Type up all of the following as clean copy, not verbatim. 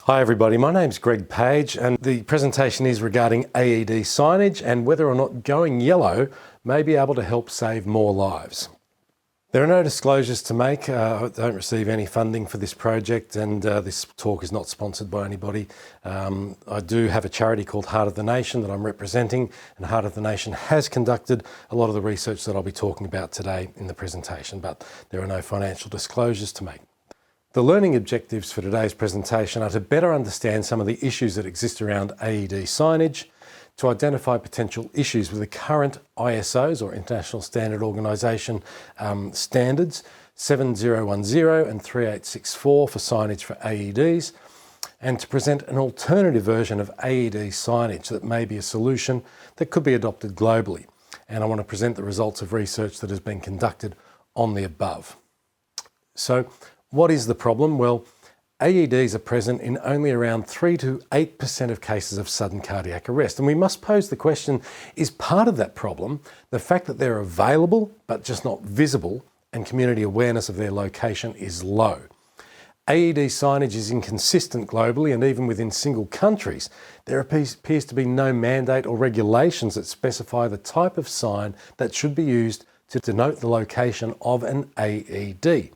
Hi everybody, my name's Greg Page and the presentation is regarding AED signage and whether or not going yellow may be able to help save more lives. There are no disclosures to make. I don't receive any funding for this project and this talk is not sponsored by anybody. I do have a charity called Heart of the Nation that I'm representing, and Heart of the Nation has conducted a lot of the research that I'll be talking about today in the presentation, but there are no financial disclosures to make. The learning objectives for today's presentation are to better understand some of the issues that exist around AED signage, to identify potential issues with the current ISOs or International Standard Organisation standards 7010 and 3864 for signage for AEDs, and to present an alternative version of AED signage that may be a solution that could be adopted globally. And I want to present the results of research that has been conducted on the above. So, what is the problem? Well, AEDs are present in only around 3 to 8% of cases of sudden cardiac arrest. And we must pose the question, is part of that problem the fact that they're available but just not visible and community awareness of their location is low? AED signage is inconsistent globally, and even within single countries, there appears to be no mandate or regulations that specify the type of sign that should be used to denote the location of an AED.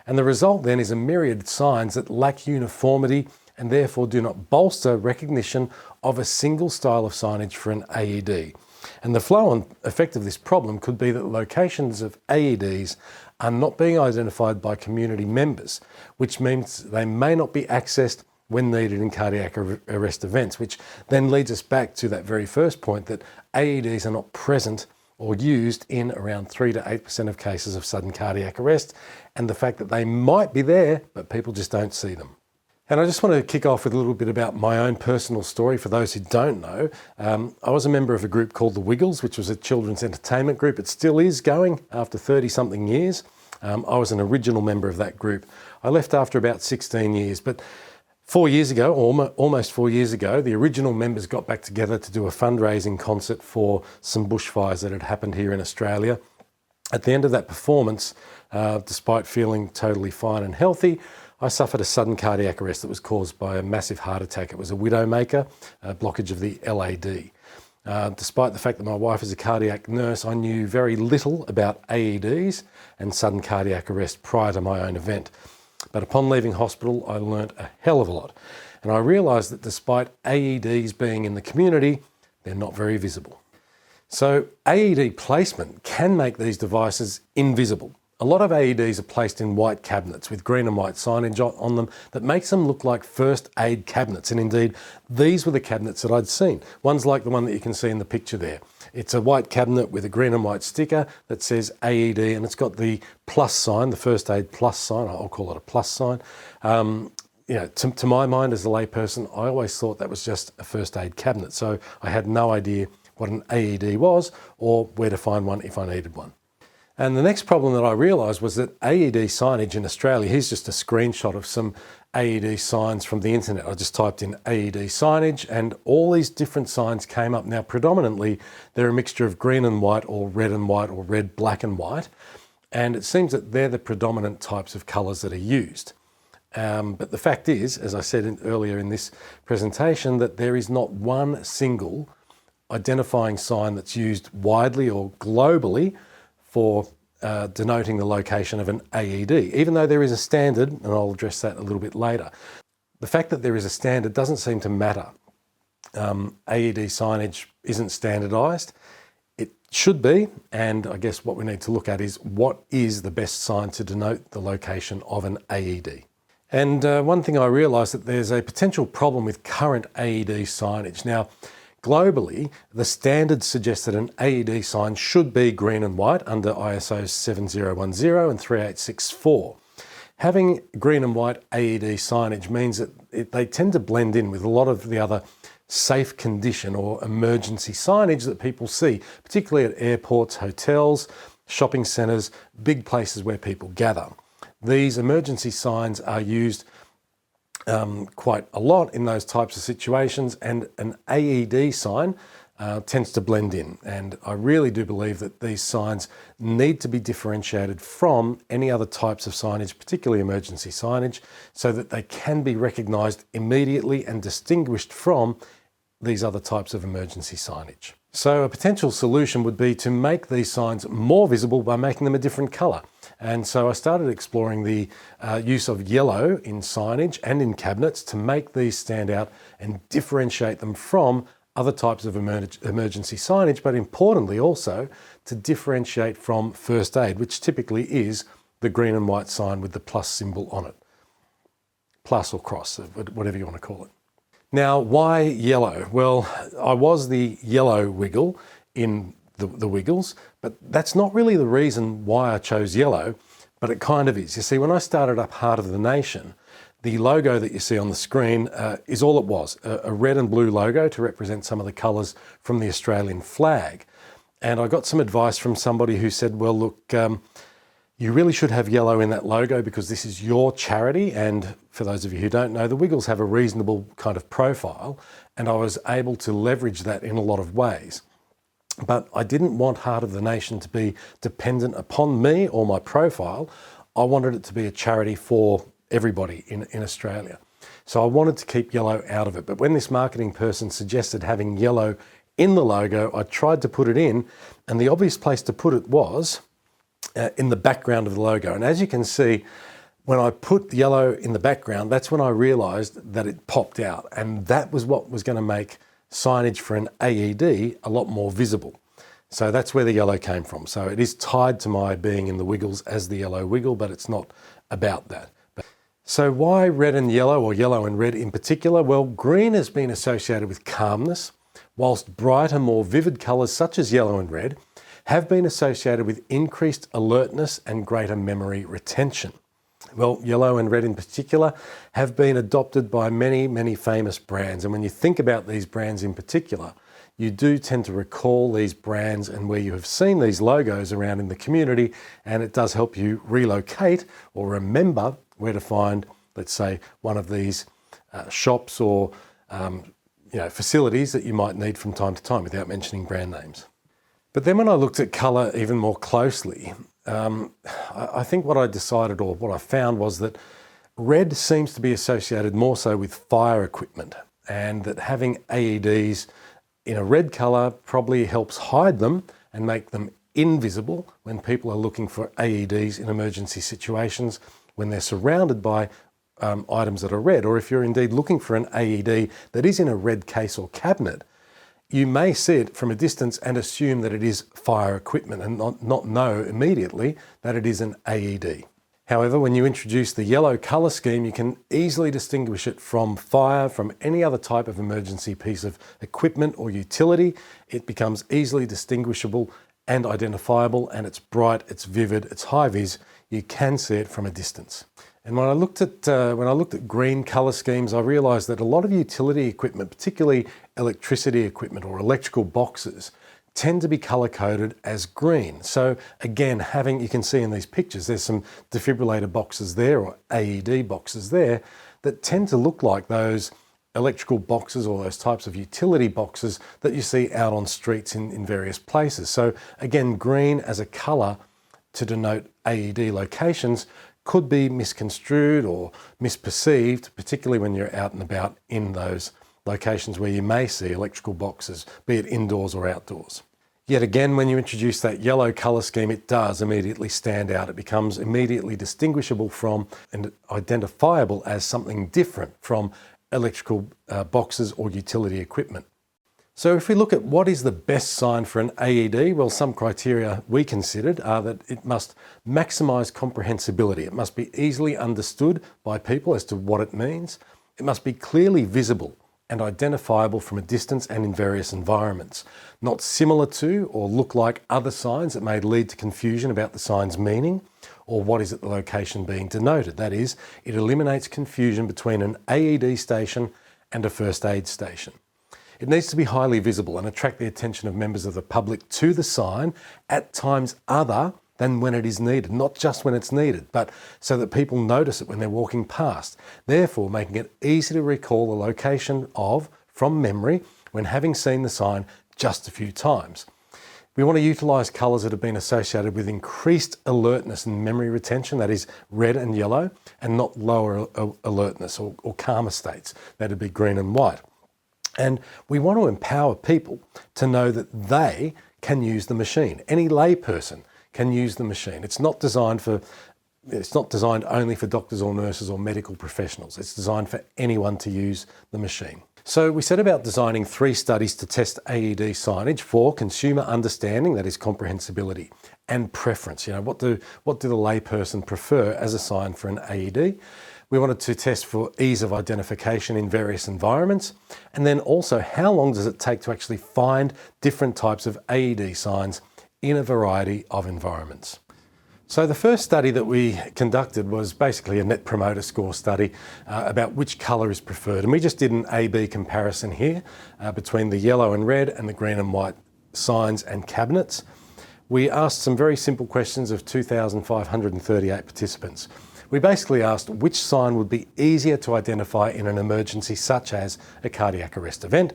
And the result then is a myriad of signs that lack uniformity and therefore do not bolster recognition of a single style of signage for an AED. And the flow-on effect of this problem could be that the locations of AEDs are not being identified by community members, which means they may not be accessed when needed in cardiac arrest events, which then leads us back to that very first point that AEDs are not present or used in around 3 to 8% of cases of sudden cardiac arrest, and the fact that they might be there, but people just don't see them. And I just want to kick off with a little bit about my own personal story for those who don't know. I was a member of a group called the Wiggles, which was a children's entertainment group. It still is going after 30-something years. I was an original member of that group. I left after about 16 years, but 4 years ago, almost 4 years ago, the original members got back together to do a fundraising concert for some bushfires that had happened here in Australia. At the end of that performance, despite feeling totally fine and healthy, I suffered a sudden cardiac arrest that was caused by a massive heart attack. It was a widowmaker, a blockage of the LAD. Despite the fact that my wife is a cardiac nurse, I knew very little about AEDs and sudden cardiac arrest prior to my own event. But upon leaving hospital, I learnt a hell of a lot. And I realised that despite AEDs being in the community, they're not very visible. So AED placement can make these devices invisible. A lot of AEDs are placed in white cabinets with green and white signage on them that makes them look like first aid cabinets. And indeed, these were the cabinets that I'd seen. One's like the one that you can see in the picture there. It's a white cabinet with a green and white sticker that says AED, and it's got the plus sign, the first aid plus sign. I'll call it a plus sign. To my mind as a layperson, I always thought that was just a first aid cabinet. So I had no idea what an AED was or where to find one if I needed one. And the next problem that I realised was that AED signage in Australia, here's just a screenshot of some AED signs from the internet. I just typed in AED signage and all these different signs came up. Now predominantly they're a mixture of green and white or red, black and white. And it seems that they're the predominant types of colours that are used. But the fact is, as I said earlier in this presentation, that there is not one single identifying sign that's used widely or globally for denoting the location of an AED, even though there is a standard, and I'll address that a little bit later. The fact that there is a standard doesn't seem to matter. AED signage isn't standardised. It should be, and I guess what we need to look at is what is the best sign to denote the location of an AED. And one thing I realised that there's a potential problem with current AED signage. Now, globally, the standards suggest that an AED sign should be green and white under ISO 7010 and 3864. Having green and white AED signage means that they tend to blend in with a lot of the other safe condition or emergency signage that people see, particularly at airports, hotels, shopping centres, big places where people gather. These emergency signs are used quite a lot in those types of situations, and an AED sign tends to blend in. And I really do believe that these signs need to be differentiated from any other types of signage, particularly emergency signage, so that they can be recognised immediately and distinguished from these other types of emergency signage. So a potential solution would be to make these signs more visible by making them a different colour. And so I started exploring the use of yellow in signage and in cabinets to make these stand out and differentiate them from other types of emergency signage, but importantly also to differentiate from first aid, which typically is the green and white sign with the plus symbol on it. Plus or cross, whatever you want to call it. Now, why yellow? Well, I was the yellow wiggle in the Wiggles, but that's not really the reason why I chose yellow, but it kind of is. You see, when I started up Heart of the Nation, the logo that you see on the screen is all it was, a red and blue logo to represent some of the colours from the Australian flag. And I got some advice from somebody who said, well, look, you really should have yellow in that logo because this is your charity. And for those of you who don't know, the Wiggles have a reasonable kind of profile, and I was able to leverage that in a lot of ways. But I didn't want Heart of the Nation to be dependent upon me or my profile. I wanted it to be a charity for everybody in Australia. So I wanted to keep yellow out of it. But when this marketing person suggested having yellow in the logo, I tried to put it in, and the obvious place to put it was in the background of the logo. And as you can see, when I put yellow in the background, that's when I realised that it popped out. And that was what was going to make signage for an AED a lot more visible. So that's where the yellow came from. So it is tied to my being in the Wiggles as the yellow wiggle, but it's not about that. So why red and yellow, or yellow and red in particular? Well, green has been associated with calmness, whilst brighter, more vivid colours such as yellow and red have been associated with increased alertness and greater memory retention. Well, yellow and red in particular have been adopted by many, many famous brands. And when you think about these brands in particular, you do tend to recall these brands and where you have seen these logos around in the community, and it does help you relocate or remember where to find, let's say, one of these shops or facilities that you might need from time to time without mentioning brand names. But then when I looked at colour even more closely, I think what I decided, or what I found, was that red seems to be associated more so with fire equipment, and that having AEDs in a red colour probably helps hide them and make them invisible when people are looking for AEDs in emergency situations, when they're surrounded by items that are red, or if you're indeed looking for an AED that is in a red case or cabinet, you may see it from a distance and assume that it is fire equipment and not know immediately that it is an AED. However, when you introduce the yellow colour scheme, you can easily distinguish it from fire, from any other type of emergency piece of equipment or utility. It becomes easily distinguishable and identifiable, and it's bright, it's vivid, it's high vis. You can see it from a distance. And when I looked at green colour schemes, I realised that a lot of utility equipment, particularly electricity equipment or electrical boxes, tend to be colour coded as green. So again, you can see in these pictures, there's some defibrillator boxes there, or AED boxes there, that tend to look like those electrical boxes or those types of utility boxes that you see out on streets in various places. So again, green as a colour to denote AED locations could be misconstrued or misperceived, particularly when you're out and about in those locations where you may see electrical boxes, be it indoors or outdoors. Yet again, when you introduce that yellow colour scheme, it does immediately stand out. It becomes immediately distinguishable from and identifiable as something different from electrical boxes or utility equipment. So if we look at what is the best sign for an AED, well, some criteria we considered are that it must maximise comprehensibility. It must be easily understood by people as to what it means. It must be clearly visible and identifiable from a distance and in various environments, not similar to or look like other signs that may lead to confusion about the sign's meaning or what is at the location being denoted. That is, it eliminates confusion between an AED station and a first aid station. It needs to be highly visible and attract the attention of members of the public to the sign at times other than when it is needed, not just when it's needed, but so that people notice it when they're walking past, therefore making it easy to recall the location of, from memory, when having seen the sign just a few times. We want to utilise colours that have been associated with increased alertness and memory retention, that is red and yellow, and not lower alertness or calmer states, that would be green and white. And we want to empower people to know that they can use the machine. Any layperson can use the machine. It's not designed only for doctors or nurses or medical professionals. It's designed for anyone to use the machine. So we set about designing 3 studies to test AED signage for consumer understanding, that is comprehensibility, and preference. What do the layperson prefer as a sign for an AED? We wanted to test for ease of identification in various environments, and then also how long does it take to actually find different types of AED signs in a variety of environments. So the first study that we conducted was basically a Net Promoter Score study about which colour is preferred. And we just did an A-B comparison here between the yellow and red and the green and white signs and cabinets. We asked some very simple questions of 2,538 participants. We basically asked which sign would be easier to identify in an emergency such as a cardiac arrest event,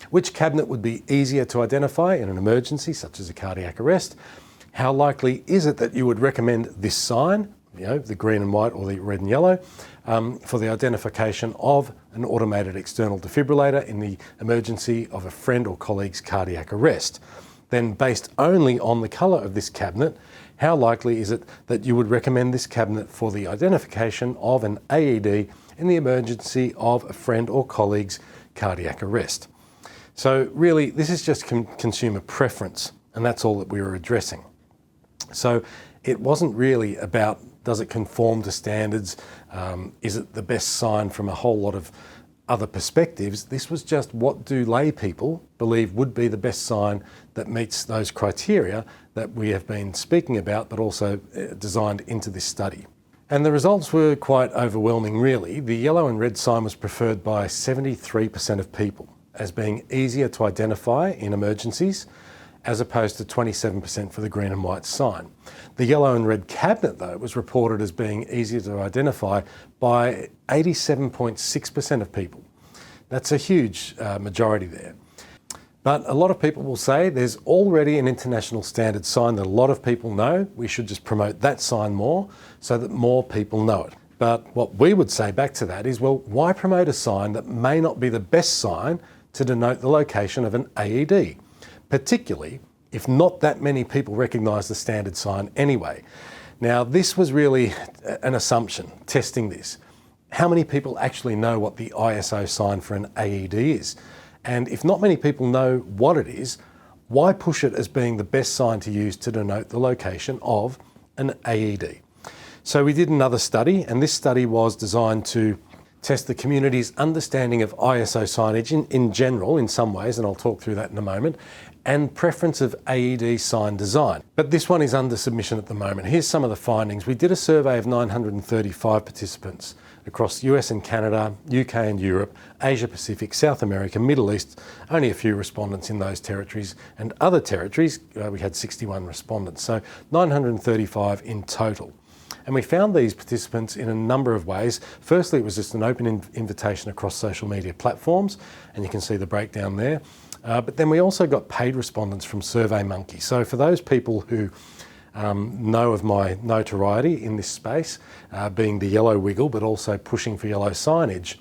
which cabinet would be easier to identify in an emergency such as a cardiac arrest, how likely is it that you would recommend this sign, the green and white or the red and yellow, for the identification of an automated external defibrillator in the emergency of a friend or colleague's cardiac arrest. Then, based only on the colour of this cabinet, how likely is it that you would recommend this cabinet for the identification of an AED in the emergency of a friend or colleague's cardiac arrest? So really, this is just consumer preference, and that's all that we were addressing. So it wasn't really about, does it conform to standards? Is it the best sign from a whole lot of other perspectives? This was just, what do lay people believe would be the best sign that meets those criteria that we have been speaking about, but also designed into this study. And the results were quite overwhelming, really. The yellow and red sign was preferred by 73% of people as being easier to identify in emergencies, as opposed to 27% for the green and white sign. The yellow and red cabinet, though, was reported as being easier to identify by 87.6% of people. That's a huge majority there. But a lot of people will say there's already an international standard sign that a lot of people know. We should just promote that sign more so that more people know it. But what we would say back to that is, well, why promote a sign that may not be the best sign to denote the location of an AED? Particularly if not that many people recognise the standard sign anyway. Now, this was really an assumption, testing this. How many people actually know what the ISO sign for an AED is? And if not many people know what it is, why push it as being the best sign to use to denote the location of an AED? So we did another study, and this study was designed to test the community's understanding of ISO signage in general, in some ways, and I'll talk through that in a moment, and preference of AED sign design. But this one is under submission at the moment. Here's some of the findings. We did a survey of 935 participants across US and Canada, UK and Europe, Asia Pacific, South America, Middle East, only a few respondents in those territories, and other territories, we had 61 respondents, so 935 in total. And we found these participants in a number of ways. Firstly, it was just an open invitation across social media platforms, and you can see the breakdown there. But then we also got paid respondents from SurveyMonkey. So for those people who know of my notoriety in this space, being the yellow wiggle, but also pushing for yellow signage,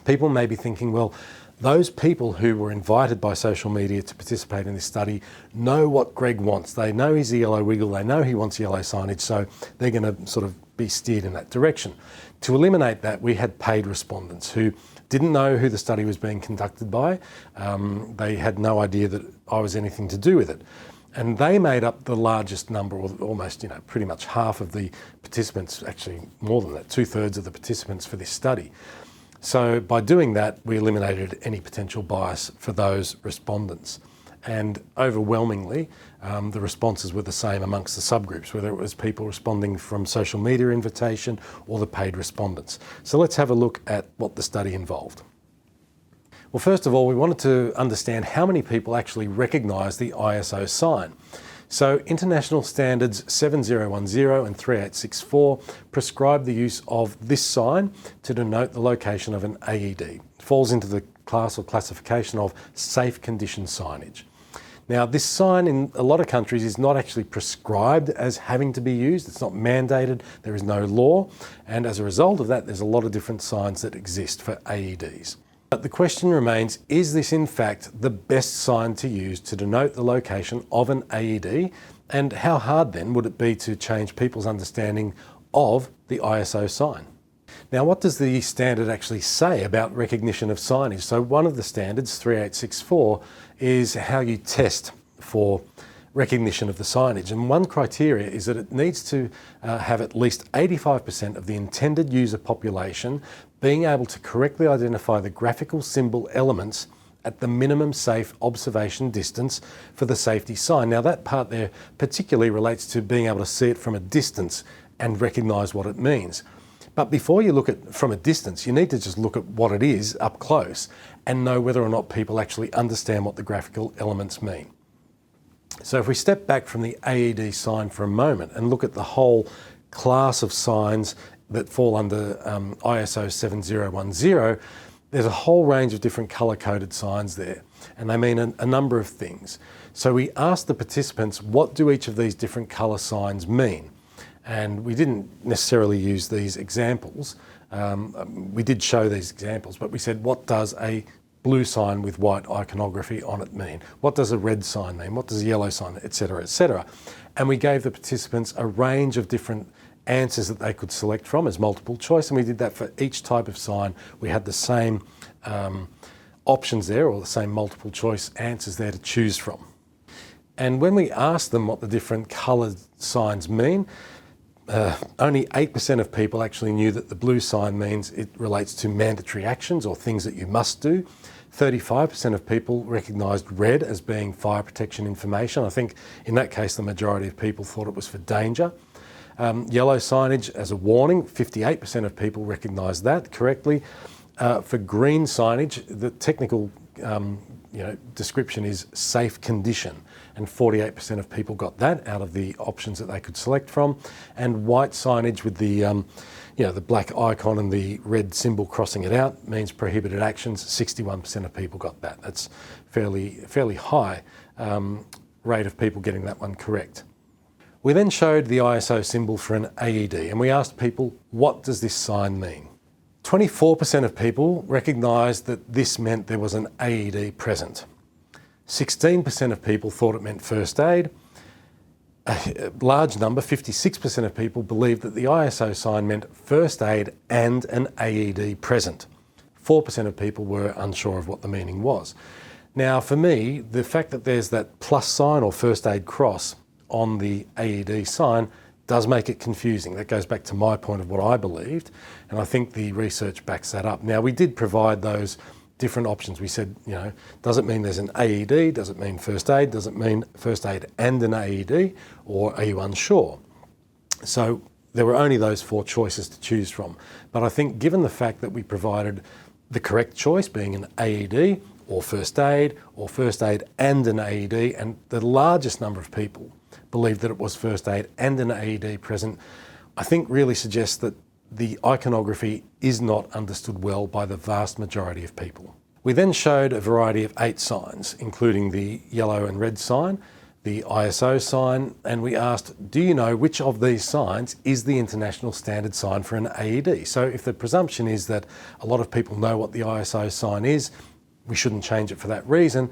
people may be thinking, well, those people who were invited by social media to participate in this study know what Greg wants. They know he's the yellow wiggle, they know he wants yellow signage, so they're going to sort of be steered in that direction. To eliminate that, we had paid respondents who didn't know who the study was being conducted by. They had no idea that I was anything to do with it. And they made up the largest number, or almost, pretty much half of the participants, actually more than that, 2/3 of the participants for this study. So by doing that, we eliminated any potential bias for those respondents. And overwhelmingly, the responses were the same amongst the subgroups, whether it was people responding from social media invitation or the paid respondents. So let's have a look at what the study involved. Well, first of all, we wanted to understand how many people actually recognise the ISO sign. So International Standards 7010 and 3864 prescribe the use of this sign to denote the location of an AED. It falls into the class or classification of safe condition signage. Now, this sign in a lot of countries is not actually prescribed as having to be used. It's not mandated. There is no law. And as a result of that, there's a lot of different signs that exist for AEDs. But the question remains, is this in fact the best sign to use to denote the location of an AED? And how hard then would it be to change people's understanding of the ISO sign? Now, what does the standard actually say about recognition of signage? So one of the standards, 3864, is how you test for recognition of the signage. And one criteria is that it needs to have at least 85% of the intended user population being able to correctly identify the graphical symbol elements at the minimum safe observation distance for the safety sign. Now, that part there particularly relates to being able to see it from a distance and recognise what it means. But before you look at from a distance, you need to just look at what it is up close and know whether or not people actually understand what the graphical elements mean. So if we step back from the AED sign for a moment and look at the whole class of signs that fall under ISO 7010, there's a whole range of different colour-coded signs there, and they mean a number of things. So we asked the participants, what do each of these different colour signs mean? And we didn't necessarily use these examples. We did show these examples, but we said, what does a blue sign with white iconography on it mean? What does a red sign mean? What does a yellow sign, etc., etc.? And we gave the participants a range of different answers that they could select from as multiple choice, and we did that for each type of sign. We had the same options there, or the same multiple choice answers there to choose from. And when we asked them what the different coloured signs mean, only 8% of people actually knew that the blue sign means it relates to mandatory actions or things that you must do. 35% of people recognised red as being fire protection information. I think in that case the majority of people thought it was for danger. Yellow signage as a warning, 58% of people recognised that correctly. For green signage, the technical description is safe condition, and 48% of people got that out of the options that they could select from. And white signage with the the black icon and the red symbol crossing it out means prohibited actions. 61% of people got that. That's fairly high rate of people getting that one correct. We then showed the ISO symbol for an AED, and we asked people, what does this sign mean? 24% of people recognised that this meant there was an AED present. 16% of people thought it meant first aid. A large number, 56% of people, believed that the ISO sign meant first aid and an AED present. 4% of people were unsure of what the meaning was. Now, for me, the fact that there's that plus sign or first aid cross on the AED sign does make it confusing. That goes back to my point of what I believed, and I think the research backs that up. Now, we did provide those different options. We said, does it mean there's an AED? Does it mean first aid? Does it mean first aid and an AED? Or are you unsure? So there were only those 4 choices to choose from. But I think given the fact that we provided the correct choice being an AED or first aid and an AED, and the largest number of people believed that it was first aid and an AED present, I think really suggests that the iconography is not understood well by the vast majority of people. We then showed a variety of 8 signs, including the yellow and red sign, the ISO sign, and we asked, do you know which of these signs is the international standard sign for an AED? So if the presumption is that a lot of people know what the ISO sign is, we shouldn't change it for that reason.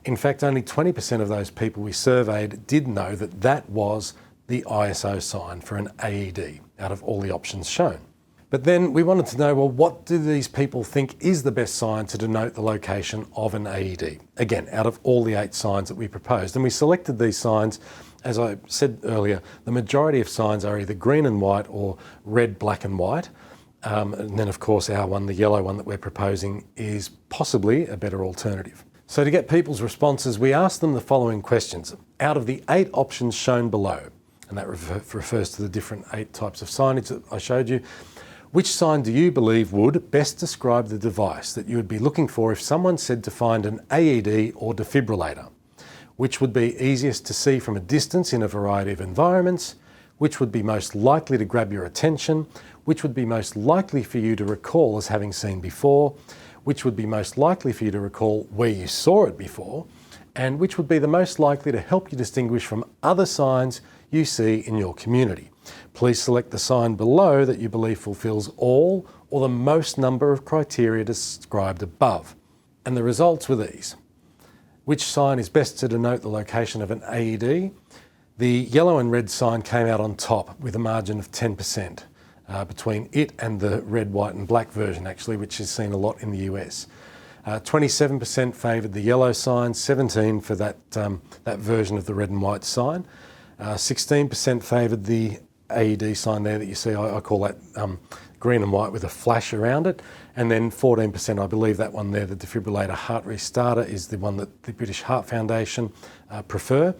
In fact, only 20% of those people we surveyed did know that that was the ISO sign for an AED out of all the options shown. But then we wanted to know, well, what do these people think is the best sign to denote the location of an AED? Again, out of all the 8 signs that we proposed. And we selected these signs, as I said earlier, the majority of signs are either green and white or red, black and white. And then of course our one, the yellow one that we're proposing, is possibly a better alternative. So to get people's responses, we asked them the following questions. Out of the 8 options shown below, and that refers to the different 8 types of signage that I showed you, which sign do you believe would best describe the device that you would be looking for if someone said to find an AED or defibrillator? Which would be easiest to see from a distance in a variety of environments? Which would be most likely to grab your attention? Which would be most likely for you to recall as having seen before? Which would be most likely for you to recall where you saw it before? and which would be the most likely to help you distinguish from other signs you see in your community. Please select the sign below that you believe fulfills all or the most number of criteria described above. And the results were these. Which sign is best to denote the location of an AED? The yellow and red sign came out on top with a margin of 10% between it and the red, white and black version actually, which is seen a lot in the US. 27% favoured the yellow sign, 17% for that version of the red and white sign. 16% favoured the AED sign there that you see, I call that green and white with a flash around it. And then 14%, I believe that one there, the defibrillator heart restarter, is the one that the British Heart Foundation prefer.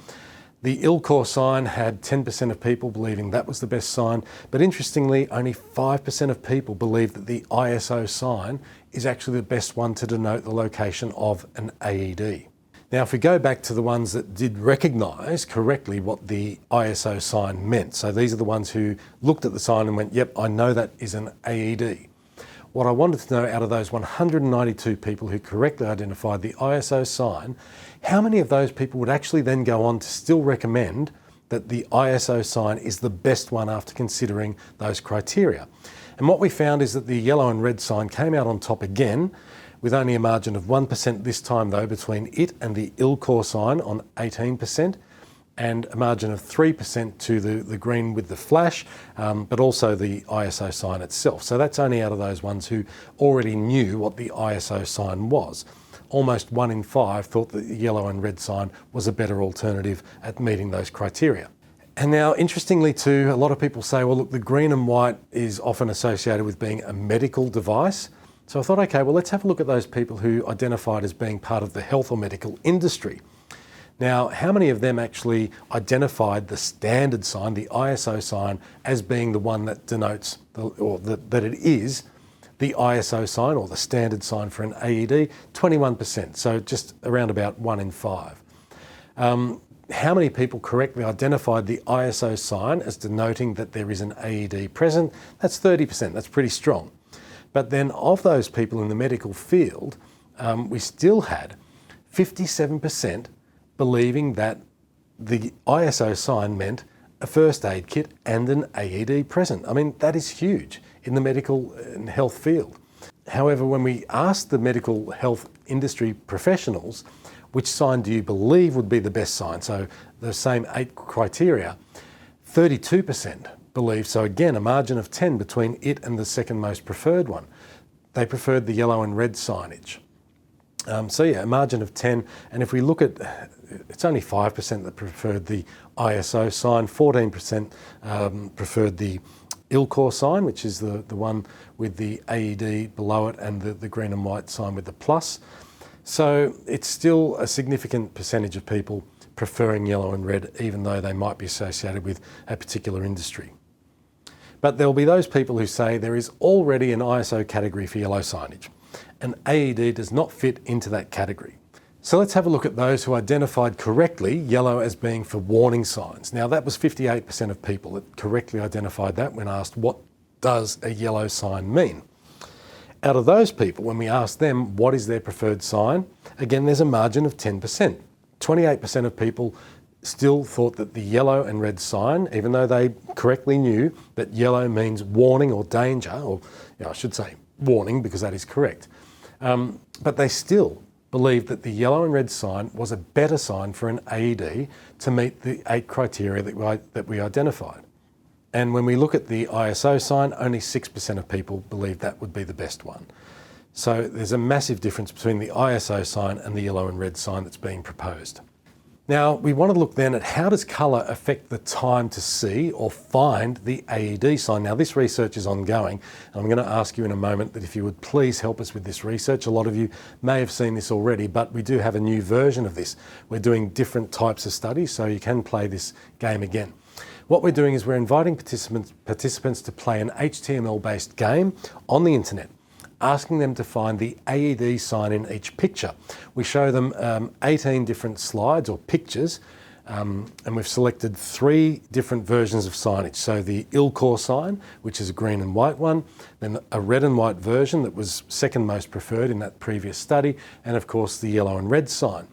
The ILCOR sign had 10% of people believing that was the best sign, but interestingly, only 5% of people believe that the ISO sign is actually the best one to denote the location of an AED. Now, if we go back to the ones that did recognise correctly what the ISO sign meant, so these are the ones who looked at the sign and went, yep, I know that is an AED. What I wanted to know, out of those 192 people who correctly identified the ISO sign, how many of those people would actually then go on to still recommend that the ISO sign is the best one after considering those criteria? And what we found is that the yellow and red sign came out on top again, with only a margin of 1% this time though between it and the ILCOR sign on 18%, and a margin of 3% to the green with the flash, but also the ISO sign itself. So that's only out of those ones who already knew what the ISO sign was. Almost 1 in 5 thought that the yellow and red sign was a better alternative at meeting those criteria. And now, interestingly too, a lot of people say, well, look, the green and white is often associated with being a medical device. So I thought, okay, well, let's have a look at those people who identified as being part of the health or medical industry. Now, how many of them actually identified the standard sign, the ISO sign, as being the one that denotes, that it is the ISO sign or the standard sign for an AED? 21%, so just around about 1 in 5. How many people correctly identified the ISO sign as denoting that there is an AED present? That's 30%, that's pretty strong. But then of those people in the medical field, we still had 57% believing that the ISO sign meant a first aid kit and an AED present. I mean, that is huge in the medical and health field. However, when we asked the medical health industry professionals, which sign do you believe would be the best sign? So the same 8 criteria, 32% believed, so again, a margin of 10 between it and the second most preferred one. They preferred the yellow and red signage. So yeah, a margin of 10. And if we look at, it's only 5% that preferred the ISO sign, 14% preferred the ILCOR sign, which is the one with the AED below it and the green and white sign with the plus. So it's still a significant percentage of people preferring yellow and red, even though they might be associated with a particular industry. But there will be those people who say there is already an ISO category for yellow signage. An AED does not fit into that category. So let's have a look at those who identified correctly yellow as being for warning signs. Now that was 58% of people that correctly identified that when asked what does a yellow sign mean. Out of those people, when we asked them what is their preferred sign, again there's a margin of 10%. 28% of people still thought that the yellow and red sign, even though they correctly knew that yellow means warning or danger, or I should say warning because that is correct, but they still believed that the yellow and red sign was a better sign for an AED to meet the 8 criteria that we identified. And when we look at the ISO sign, only 6% of people believe that would be the best one. So there's a massive difference between the ISO sign and the yellow and red sign that's being proposed. Now, we want to look then at how does colour affect the time to see or find the AED sign. Now, this research is ongoing, and I'm going to ask you in a moment that if you would please help us with this research. A lot of you may have seen this already, but we do have a new version of this. We're doing different types of studies, so you can play this game again. What we're doing is we're inviting participants to play an HTML-based game on the internet, asking them to find the AED sign in each picture. We show them 18 different slides or pictures, and we've selected 3 different versions of signage. So the ILCOR sign, which is a green and white one, then a red and white version that was second most preferred in that previous study, and of course the yellow and red sign.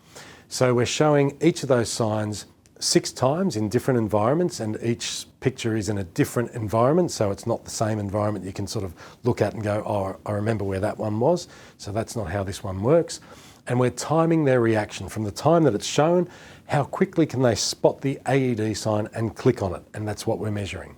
So we're showing each of those signs 6 times in different environments, and each picture is in a different environment, so it's not the same environment you can sort of look at and go, oh, I remember where that one was. So that's not how this one works. And we're timing their reaction from the time that it's shown, how quickly can they spot the AED sign and click on it, and that's what we're measuring.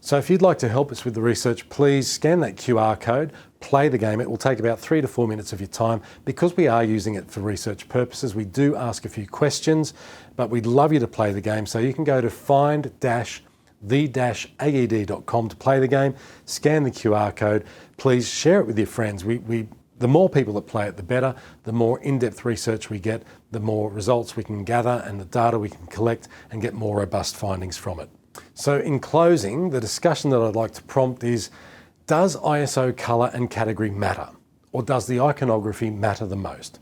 So if you'd like to help us with the research, please scan that QR code, play the game. It will take about 3 to 4 minutes of your time. Because we are using it for research purposes, we do ask a few questions, but we'd love you to play the game. So you can go to find-the-aed.com to play the game, scan the QR code, please share it with your friends. The more people that play it, the better. The more in-depth research we get, the more results we can gather and the data we can collect and get more robust findings from it. So in closing, the discussion that I'd like to prompt is, does ISO colour and category matter? Or does the iconography matter the most?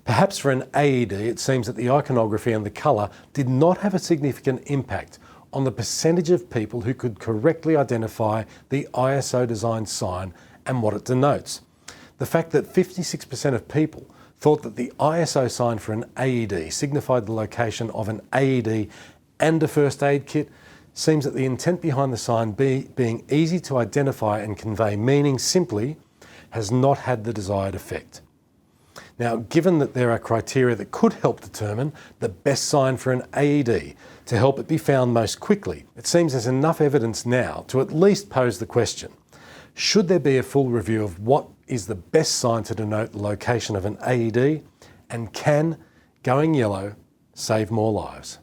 Perhaps for an AED, it seems that the iconography and the colour did not have a significant impact on the percentage of people who could correctly identify the ISO design sign and what it denotes. The fact that 56% of people thought that the ISO sign for an AED signified the location of an AED and a first aid kit seems that the intent behind the sign being easy to identify and convey meaning simply has not had the desired effect. Now, given that there are criteria that could help determine the best sign for an AED to help it be found most quickly, it seems there's enough evidence now to at least pose the question, should there be a full review of what is the best sign to denote the location of an AED, and can going yellow save more lives?